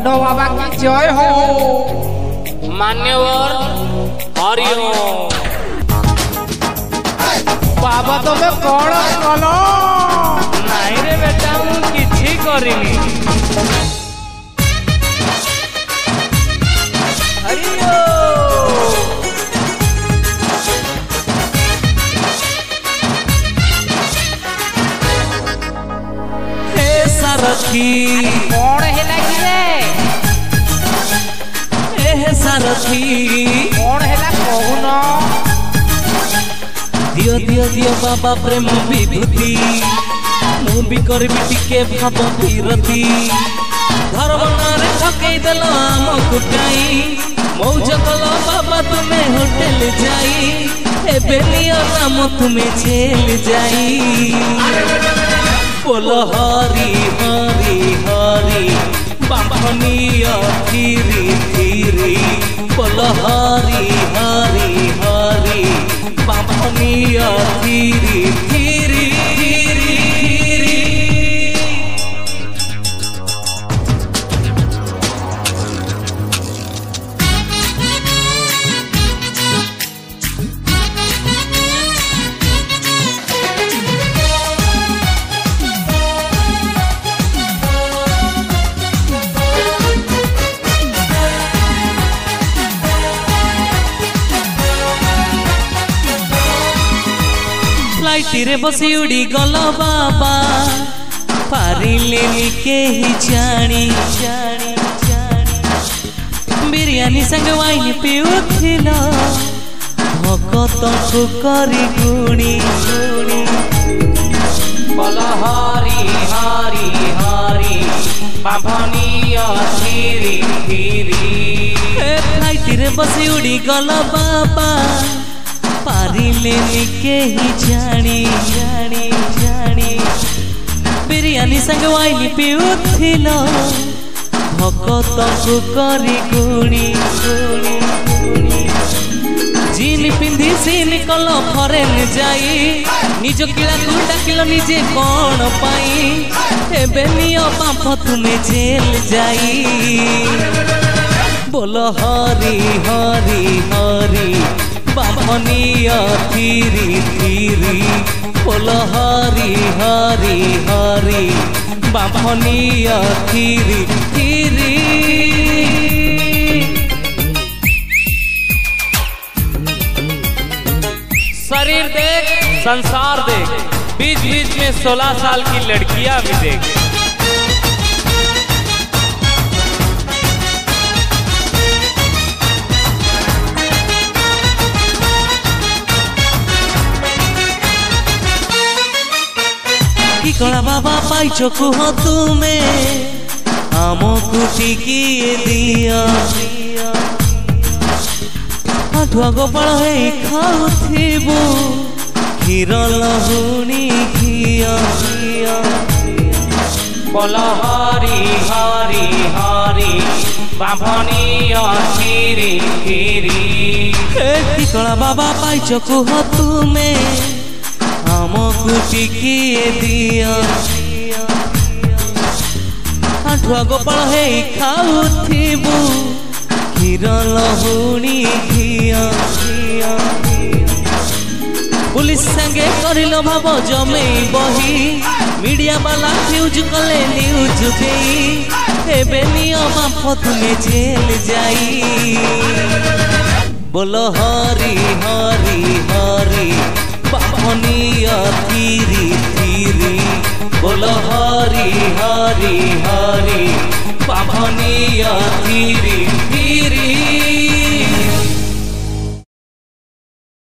मुंड बाबा की जय हो। मान्यवर हरिओम। बाबा तुमे कौन कल? नाई रे बेटा मु किछि करिनी। सारथी कौन है लगी रे? ए सारथी कौन है ला कहून? दियो दियो दियो बाबा प्रेम विभूति मु भी करबी टिके भाब फिरती घर बनारे ठकई देलो आम कुटाई मौज कलो बाबा तुमे होटल जाई ए बेलिया नाम तुमे जेल जाई। बोलो हरी हरी हरी बांधनिया धीरे धीरे बोलो हरी हरी हरी बांधनिया धीरे धीरे फ्लाइट बसी उड़ी गल बाबा पारिले के ही जानी जानी जानी बिरयानी संग वाइन पिउथिल भकत को करी गुणी गुणी बल हरी हरी हरी बांधनिया धीरे धीरे। फ्लाइट बसी उड़ी गल बाबा पारिले के ही जानी जानी जानी बिरयानी संग वाइन पिउथिल भकत को करी गुणी गुणी जीन पिंधि सीन कल फरेन जाई निज किला को डाकिल निजे कौन पाई एबे नियो बाप तुमे जेल जाई। बोलो हरी हरी हरी बांधनिया धीरे धीरे बोलो हरी हरी हरी बांधनिया धीरे धीरे। शरीर देख संसार देख बीच बीच में 16 साल की लड़कियां भी देख। कला बाबा पाइछो कुह तुमे आमको टिकिए दिया आठुआ गोपाल है खाउथिबु क्षीर लहुणी घिया बोल हरी हरी हरी बांधनिया धीरे धीरे। कला बाबा पाइछो कुह तुमे आमको टिकिए दिया आठुआ गोपाल है खाउथिबु क्षीर लहुणी घिया पुलिस संगे करिल भाव जमे बही मीडिया वाला फ्यूज कले न्यूज देई एबे नियो बाप तुमे जेल जाई। बोलो हरी हरी हरी बांधनिया धीरे धीरे बोलो हरी हरी हरी बांधनिया धीरे